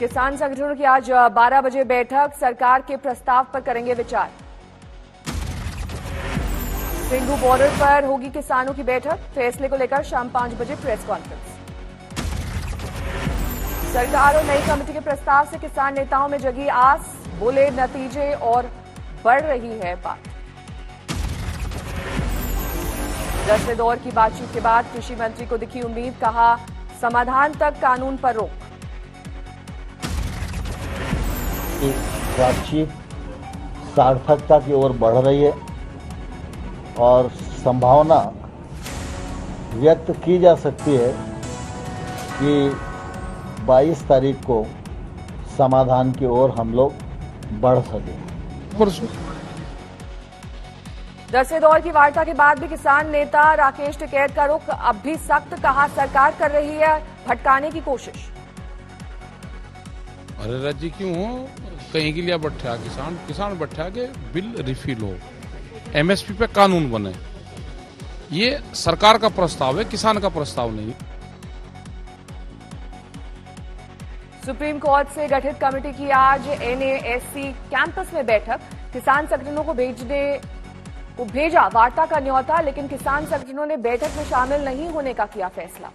किसान संगठनों की आज 12 बजे बैठक, सरकार के प्रस्ताव पर करेंगे विचार। सिंघू बॉर्डर पर होगी किसानों की बैठक, फैसले को लेकर शाम 5 बजे प्रेस कॉन्फ्रेंस। सरकार और नई कमेटी के प्रस्ताव से किसान नेताओं में जगी आस, बोले नतीजे और बढ़ रही है बात। 10वें दौर की बातचीत के बाद कृषि मंत्री को दिखी उम्मीद, कहा समाधान तक कानून पर रोक। बातचीत सार्थकता की ओर बढ़ रही है और संभावना व्यक्त की जा सकती है कि 22 तारीख को समाधान की ओर हम लोग बढ़ सकें। 10वें दौर की वार्ता के बाद भी किसान नेता राकेश टिकैत का रुख अब भी सख्त, कहा सरकार कर रही है भटकाने की कोशिश। अरे राज्य क्यों हो, कहीं के लिए बैठा किसान बैठा के बिल रिफिल हो, एमएसपी पे कानून बने। ये सरकार का प्रस्ताव है, किसान का प्रस्ताव नहीं। सुप्रीम कोर्ट से गठित कमेटी की आज एनएएससी कैंपस में बैठक, किसान संगठनों को भेजा वार्ता का न्योता, लेकिन किसान संगठनों ने बैठक में शामिल नहीं होने का किया फैसला।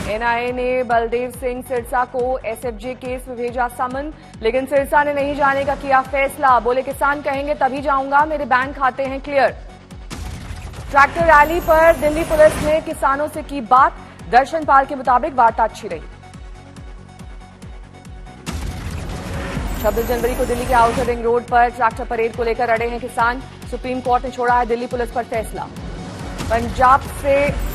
एनआईए ने बलदेव सिंह सिरसा को एसएफजे केस में भेजा समन, लेकिन सिरसा ने नहीं जाने का किया फैसला, बोले किसान कहेंगे तभी जाऊंगा, मेरे बैंक खाते हैं क्लियर। ट्रैक्टर रैली पर दिल्ली पुलिस ने किसानों से की बात, दर्शन पाल के मुताबिक वार्ता अच्छी रही। 26 जनवरी को दिल्ली के आउटर रिंग रोड पर ट्रैक्टर परेड को लेकर अड़े हैं किसान, सुप्रीम कोर्ट ने छोड़ा है दिल्ली पुलिस पर फैसला। पंजाब से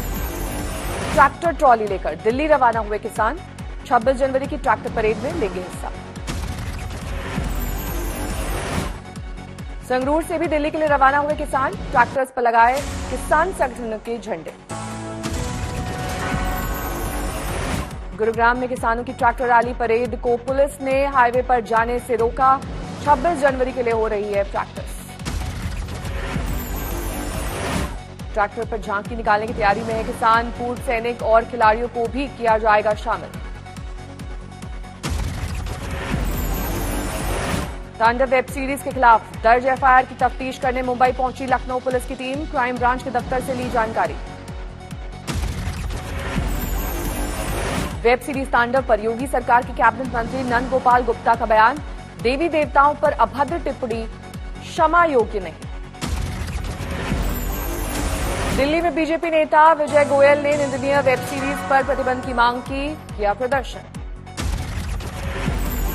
ट्रैक्टर ट्रॉली लेकर दिल्ली रवाना हुए किसान, 26 जनवरी की ट्रैक्टर परेड में लेंगे हिस्सा। संगरूर से भी दिल्ली के लिए रवाना हुए किसान, ट्रैक्टर्स पर लगाए किसान संगठन के झंडे। गुरुग्राम में किसानों की ट्रैक्टर रैली परेड को पुलिस ने हाईवे पर जाने से रोका, 26 जनवरी के लिए हो रही है प्रैक्टिस। ट्रैक्टर पर झांकी निकालने की तैयारी में है किसान, पूर्व सैनिक और खिलाड़ियों को भी किया जाएगा शामिल। तांडव वेब सीरीज के खिलाफ दर्ज एफआईआर की तफ्तीश करने मुंबई पहुंची लखनऊ पुलिस की टीम, क्राइम ब्रांच के दफ्तर से ली जानकारी। वेब सीरीज तांडव पर योगी सरकार के कैबिनेट मंत्री नंद गोपाल गुप्ता का बयान, देवी देवताओं पर अभद्र टिप्पणी क्षमा योग्य नहीं। दिल्ली में बीजेपी नेता विजय गोयल ने निंदनीय वेब सीरीज पर प्रतिबंध की मांग की, किया प्रदर्शन।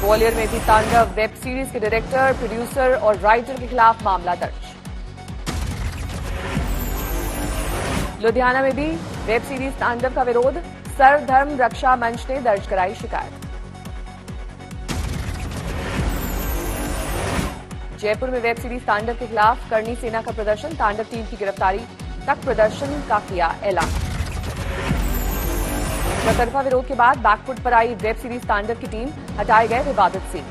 ग्वालियर में भी तांडव वेब सीरीज के डायरेक्टर, प्रोड्यूसर और राइटर के खिलाफ मामला दर्ज। लुधियाना में भी वेब सीरीज तांडव का विरोध, सर्वधर्म रक्षा मंच ने दर्ज कराई शिकायत। जयपुर में वेब सीरीज तांडव के खिलाफ करनी सेना का प्रदर्शन, तांडव टीम की गिरफ्तारी तक प्रदर्शन का किया ऐलान। चौतरफा विरोध के बाद बैकफुट पर आई वेब सीरीज तांडव की टीम, हटाए गए विवादित सीन।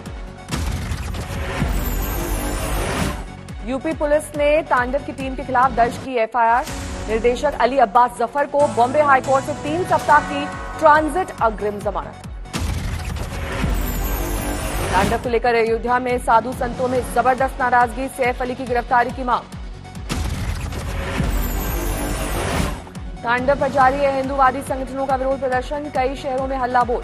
यूपी पुलिस ने तांडव की टीम के खिलाफ दर्ज की एफआईआर, निर्देशक अली अब्बास जफर को बॉम्बे हाईकोर्ट से 3 सप्ताह की ट्रांजिट अग्रिम जमानत। तांडव को लेकर अयोध्या में साधु संतों में जबरदस्त नाराजगी, सैफ अली की गिरफ्तारी की मांग। तांडव पर जारी है हिंदूवादी संगठनों का विरोध प्रदर्शन, कई शहरों में हल्ला बोल।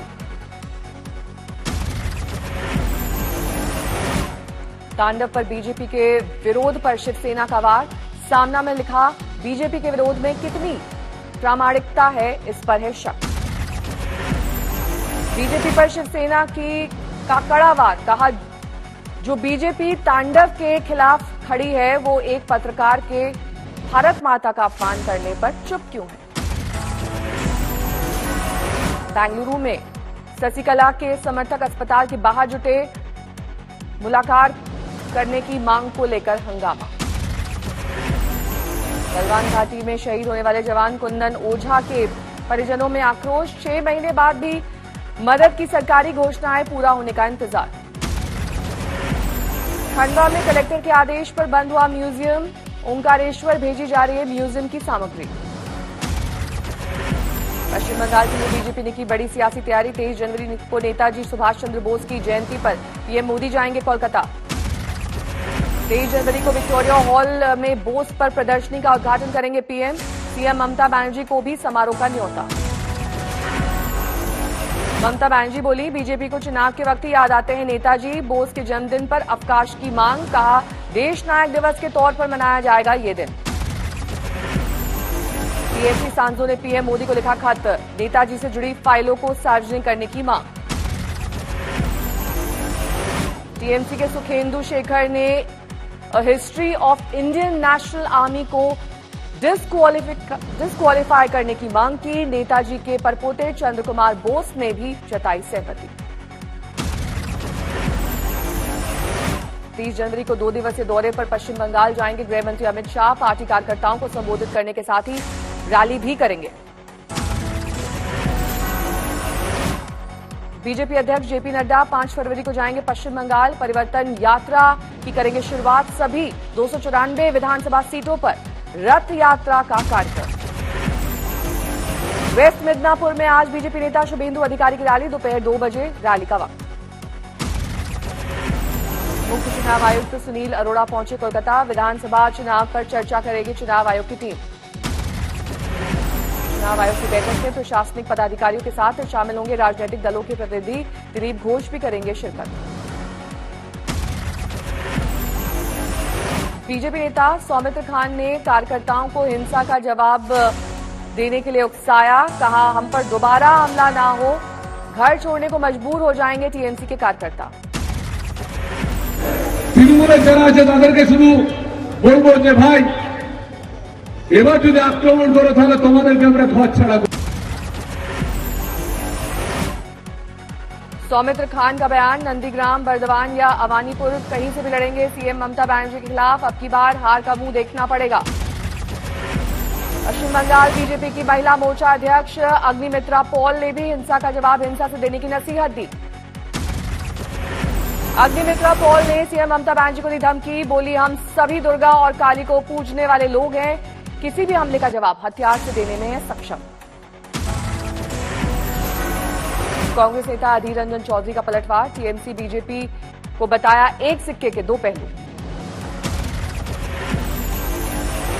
तांडव पर बीजेपी के विरोध पर शिवसेना का वार, सामना में लिखा बीजेपी के विरोध में कितनी प्रामाणिकता है, इस पर है शक। बीजेपी पर शिवसेना का कड़ा वार, कहा जो बीजेपी तांडव के खिलाफ खड़ी है वो एक पत्रकार के भारत माता का अपमान करने पर चुप क्यों है। बेंगलुरु में शशिकला के समर्थक अस्पताल के बाहर जुटे, मुलाकात करने की मांग को लेकर हंगामा। गलवान घाटी में शहीद होने वाले जवान कुंदन ओझा के परिजनों में आक्रोश, 6 महीने बाद भी मदद की सरकारी घोषणाएं पूरा होने का इंतजार। खंडवा में कलेक्टर के आदेश पर बंद हुआ म्यूजियम, ओंकारेश्वर भेजी जा रही है म्यूजियम की सामग्री। पश्चिम बंगाल के लिए बीजेपी ने की बड़ी सियासी तैयारी। 23 जनवरी को नेताजी सुभाष चंद्र बोस की जयंती पर पीएम मोदी जाएंगे कोलकाता। 23 जनवरी को विक्टोरिया हॉल में बोस पर प्रदर्शनी का उद्घाटन करेंगे पीएम। सीएम ममता बनर्जी को भी समारोह का न्योता। ममता बनर्जी बोली, बीजेपी को चुनाव के वक्त ही याद आते हैं नेताजी। बोस के जन्मदिन पर अवकाश की मांग। कहा, देश नायक दिवस के तौर पर मनाया जाएगा ये दिन। टीएमसी सांसदों ने पीएम मोदी को लिखा खत। नेताजी से जुड़ी फाइलों को सार्वजनिक करने की मांग। टीएमसी के सुखेंदु शेखर ने history of Indian national army को डिस्क्वालीफाई करने की मांग की। नेताजी के परपोते चंद्र कुमार बोस ने भी जताई सहमति। 30 जनवरी को 2 दिवसीय दौरे पर पश्चिम बंगाल जाएंगे गृह मंत्री अमित शाह। पार्टी कार्यकर्ताओं को संबोधित करने के साथ ही रैली भी करेंगे। बीजेपी अध्यक्ष जेपी नड्डा 5 फरवरी को जाएंगे पश्चिम बंगाल। परिवर्तन यात्रा की करेंगे शुरुआत। सभी 294 विधानसभा सीटों पर रथ यात्रा का कार्यक्रम। वेस्ट मिदनापुर में आज बीजेपी नेता शुभेंदु अधिकारी की रैली। दोपहर 2 बजे रैली का वक्त। मुख्य चुनाव आयुक्त सुनील अरोड़ा पहुंचे कोलकाता। विधानसभा चुनाव पर चर्चा करेगी चुनाव आयोग की टीम। चुनाव आयोग की बैठक में प्रशासनिक पदाधिकारियों के साथ शामिल होंगे राजनीतिक दलों के प्रतिनिधि। दिलीप घोष भी करेंगे शिरकत। बीजेपी नेता सौमित्र खान ने कार्यकर्ताओं को हिंसा का जवाब देने के लिए उकसाया। कहा, हम पर दोबारा हमला ना हो, घर छोड़ने को मजबूर हो जाएंगे टीएमसी के कार्यकर्ता। তৃণমূলের যারা আছে তাদেরকে শুধু বলবো যে ভাই এবার যদি আক্রমণ করো তাহলে তোমাদেরকে আমরা ঘর ছাড়া। सौमित्र खान का बयान। नंदीग्राम, बर्दवान या अवानीपुर कहीं से भी लड़ेंगे सीएम ममता बनर्जी के खिलाफ। अब की बार हार का मुंह देखना पड़ेगा। पश्चिम बंगाल बीजेपी की महिला मोर्चा अध्यक्ष अग्निमित्रा पॉल ने भी हिंसा का जवाब हिंसा से देने की नसीहत दी। अग्निमित्रा पॉल ने सीएम ममता बनर्जी को दी धमकी। बोली, हम सभी दुर्गा और काली को पूजने वाले लोग हैं। किसी भी हमले का जवाब हथियार से देने में है सक्षम। कांग्रेस नेता अधीर रंजन चौधरी का पलटवार। टीएमसी बीजेपी को बताया एक सिक्के के 2 पहलू।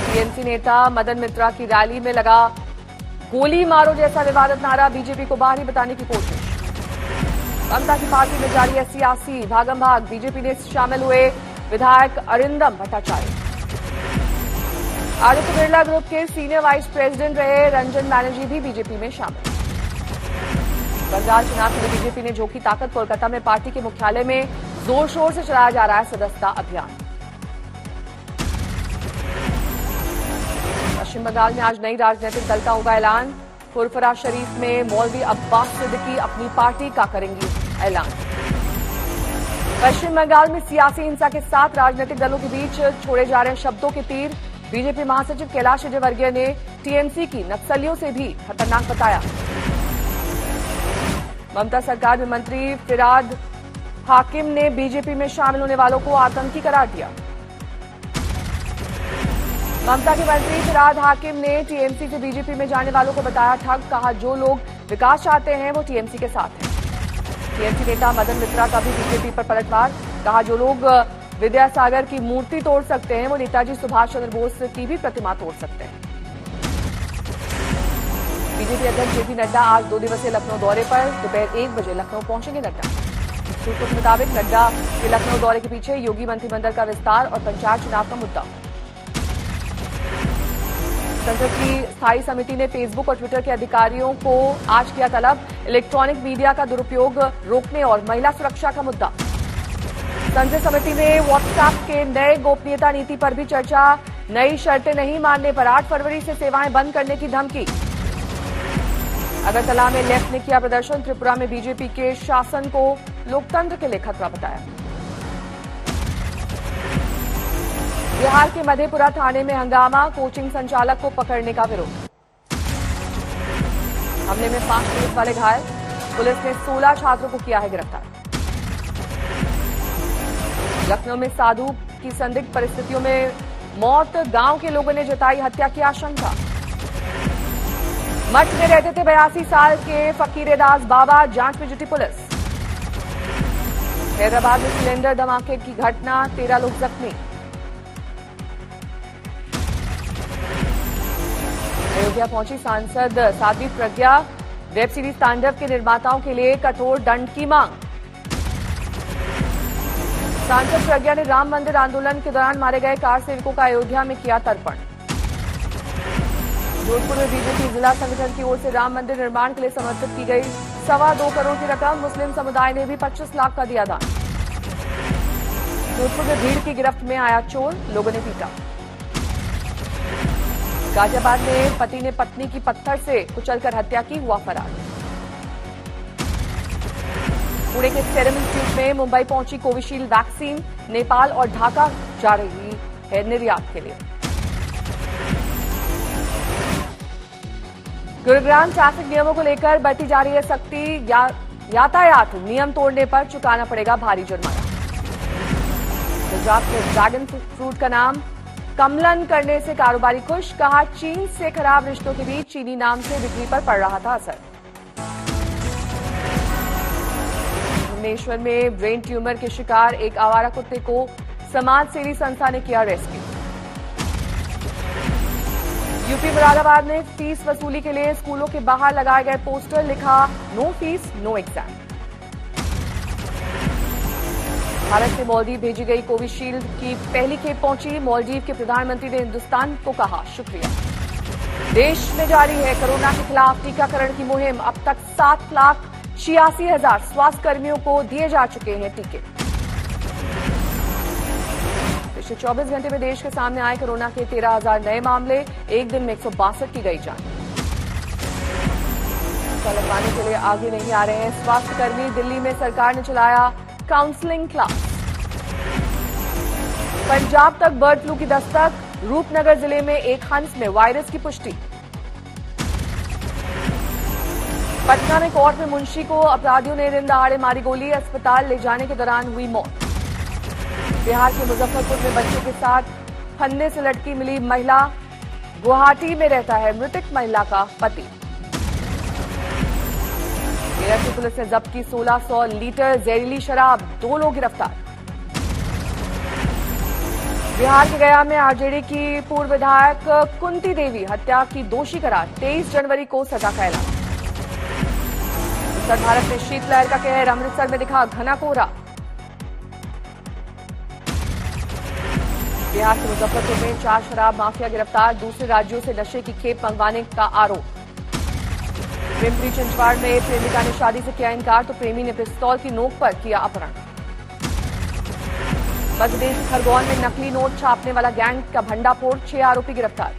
टीएमसी नेता मदन मित्रा की रैली में लगा गोली मारो जैसा विवादित नारा। बीजेपी को बाहरी बताने की कोशिश। ममता की पार्टी में जारी है सियासी भागम भाग। बीजेपी ने शामिल हुए विधायक अरिंदम भट्टाचार्य। आदित्य बिरला ग्रुप के सीनियर वाइस प्रेसिडेंट रहे रंजन बैनर्जी भी बीजेपी में शामिल। बंगाल चुनाव के लिए बीजेपी ने झोंकी ताकत। कोलकाता में पार्टी के मुख्यालय में जोर शोर से चलाया जा रहा है सदस्यता अभियान। पश्चिम बंगाल में आज नई राजनीतिक दल का होगा ऐलान। फुरफरा शरीफ में मौलवी अब्बास सिद्दीकी अपनी पार्टी का करेंगी ऐलान। पश्चिम बंगाल में सियासी हिंसा के साथ राजनीतिक दलों के बीच छोड़े जा रहे शब्दों के तीर। बीजेपी महासचिव कैलाश विजयवर्गीय ने टीएमसी की नक्सलियों से भी खतरनाक बताया। ममता सरकार में मंत्री फिराद हाकिम ने बीजेपी में शामिल होने वालों को आतंकी करार दिया। ममता के मंत्री फिराद हाकिम ने टीएमसी से बीजेपी में जाने वालों को बताया ठग। कहा, जो लोग विकास चाहते हैं वो टीएमसी के साथ हैं। टीएमसी नेता मदन मित्रा का भी बीजेपी पर पलटवार। कहा, जो लोग विद्यासागर की मूर्ति तोड़ सकते हैं वो नेताजी सुभाष चंद्र बोस की भी प्रतिमा तोड़ सकते हैं। बीजेपी अध्यक्ष जेपी नड्डा आज 2 दिवसीय लखनऊ दौरे पर। दोपहर 1 बजे लखनऊ पहुंचेंगे नड्डा। सूत्रों के मुताबिक नड्डा के लखनऊ दौरे के पीछे योगी मंत्रिमंडल का विस्तार और पंचायत चुनाव का मुद्दा। संसद की स्थायी समिति ने फेसबुक और ट्विटर के अधिकारियों को आज किया तलब। इलेक्ट्रॉनिक मीडिया का दुरुपयोग रोकने और महिला सुरक्षा का मुद्दा। संसद समिति में व्हाट्सएप के नए गोपनीयता नीति पर भी चर्चा। नई शर्तें नहीं मानने पर 8 फरवरी से सेवाएं बंद करने की धमकी। अगरतला में लेफ्ट ने किया प्रदर्शन। त्रिपुरा में बीजेपी के शासन को लोकतंत्र के लिए खतरा बताया। बिहार के मधेपुरा थाने में हंगामा। कोचिंग संचालक को पकड़ने का विरोध। हमले में 5 पुलिस वाले घायल। पुलिस ने 16 छात्रों को किया है गिरफ्तार। लखनऊ में साधु की संदिग्ध परिस्थितियों में मौत। गांव के लोगों ने जताई हत्या की आशंका। मठ में रहते थे 82 साल के फकीरेदास बाबा, जांच में जुटी पुलिस। हैदराबाद में सिलेंडर धमाके की घटना, 13 लोग जख्मी। अयोध्या पहुंची सांसद साध्वी प्रज्ञा, वेब सीरीज तांडव के निर्माताओं के लिए कठोर दंड की मांग। सांसद प्रज्ञा ने राम मंदिर आंदोलन के दौरान मारे गए कार सेवकों का अयोध्या में किया तर्पण। जोधपुर में बीजेपी जिला संगठन की ओर से राम मंदिर निर्माण के लिए समर्पित की गई 2.25 करोड़ की रकम, मुस्लिम समुदाय ने भी 25 लाख का दिया दान। जोधपुर में भीड़ की गिरफ्त में आया चोर, लोगों ने पीटा। गाजियाबाद में पति ने पत्नी की पत्थर से कुचलकर हत्या की, हुआ फरार। पुणे के सेरम इंस्टीट्यूट में मुंबई पहुंची कोविशील्ड वैक्सीन, नेपाल और ढाका जा रही है निर्यात के लिए। गुरुग्राम ट्रैफिक नियमों को लेकर बढ़ती जा रही है सख्ती, यातायात नियम तोड़ने पर चुकाना पड़ेगा भारी जुर्माना। गुजरात में ड्रैगन फ्रूट का नाम कमलन करने से कारोबारी खुश, कहा चीन से खराब रिश्तों के बीच चीनी नाम से बिक्री पर पड़ रहा था असर। भुवनेश्वर में ब्रेन ट्यूमर के शिकार एक आवारा कुत्ते को समाज सेवी संस्था ने किया रेस्क्यू। यूपी मुरादाबाद में फीस वसूली के लिए स्कूलों के बाहर लगाए गए पोस्टर, लिखा no fees no exam. Bharat से मालदीव भेजी गई कोविशील्ड की पहली खेप पहुंची, मालदीव के प्रधानमंत्री ने हिंदुस्तान को कहा शुक्रिया। देश में जारी है कोरोना के खिलाफ टीकाकरण की मुहिम, अब तक 7,86,000 स्वास्थ्य कर्मियों को दिए जा चुके हैं टीके। पिछले 24 घंटे में देश के सामने आए कोरोना के 13,000 नए मामले, एक दिन में 162 की गई जान। लगवाने के लिए आगे नहीं आ रहे हैं स्वास्थ्यकर्मी, दिल्ली में सरकार ने चलाया काउंसलिंग क्लास। पंजाब तक बर्ड फ्लू की दस्तक, रूपनगर जिले में एक हंस में वायरस की पुष्टि। पटना में कोर्ट में मुंशी को अपराधियों ने दिन दहाड़े मारी गोली, अस्पताल ले जाने के दौरान हुई मौत। बिहार के मुजफ्फरपुर में बच्चे के साथ फन्ने से लटकी मिली महिला, गुवाहाटी में रहता है मृतक महिला का पति। मेरठ की पुलिस ने जब्त की 1600 लीटर जहरीली शराब, 2 लोग गिरफ्तार। बिहार के गया में आरजेडी की पूर्व विधायक कुंती देवी हत्या की दोषी करार, 23 जनवरी को सजा का ऐलान। उत्तर भारत में शीतलहर का कहर, अमृतसर में दिखा घना कोहरा। बिहार के मुजफ्फरपुर में 4 शराब माफिया गिरफ्तार, दूसरे राज्यों से नशे की खेप मंगवाने का आरोप। पिंपरी चिंचवाड़ में प्रेमिका ने शादी से किया इनकार तो प्रेमी ने पिस्तौल की नोक पर किया अपहरण। मध्यप्रदेश के खरगोन में नकली नोट छापने वाला गैंग का भंडाफोड़, 6 आरोपी गिरफ्तार।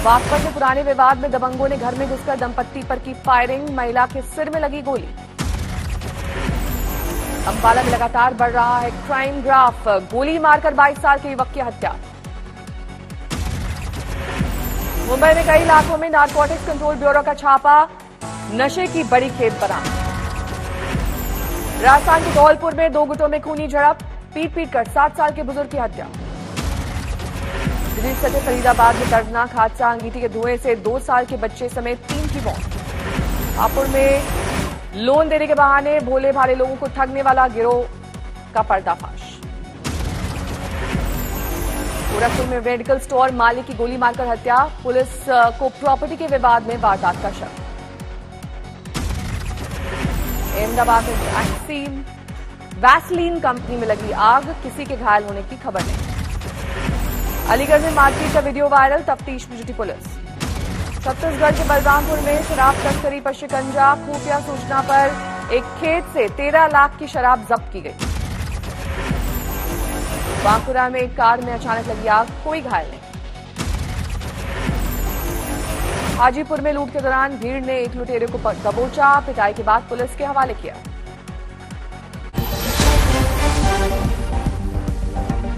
बागपत में पुराने विवाद में दबंगों ने घर में घुसकर दंपत्ति पर की फायरिंग, महिला के सिर में लगी गोली। अंबाला में लगातार बढ़ रहा है क्राइम ग्राफ, गोली मारकर 22 साल के युवक की हत्या। मुंबई में कई इलाकों में नारकोटिक्स कंट्रोल ब्यूरो का छापा, नशे की बड़ी खेप बरामद। राजस्थान के धौलपुर में 2 गुटों में खूनी झड़प, पीट कर 7 साल के बुजुर्ग की हत्या। दिल्ली सटे फरीदाबाद में दर्दनाक हादसा, अंगीठी के धुएं से 2 साल के बच्चे समेत 3 की मौत। हापुड़ में लोन देने के बहाने भोले भाले लोगों को ठगने वाला गिरोह का पर्दाफाश। गोरखपुर में मेडिकल स्टोर मालिक की गोली मारकर हत्या, पुलिस को प्रॉपर्टी के विवाद में वारदात का शक। अहमदाबाद में वैसलीन कंपनी में लगी आग, किसी के घायल होने की खबर नहीं। अलीगढ़ में मारपीट का वीडियो वायरल, तफ्तीश में जुटी पुलिस। छत्तीसगढ़ के बलरामपुर में शराब तस्करी पर शिकंजा, खुफिया सूचना पर एक खेत से 13 लाख की शराब जब्त की गई। बांकुरा में एक कार में अचानक लगी आग, कोई घायल नहीं। हाजीपुर में लूट के दौरान भीड़ ने एक लुटेरे को दबोचा, पिटाई के बाद पुलिस के हवाले किया।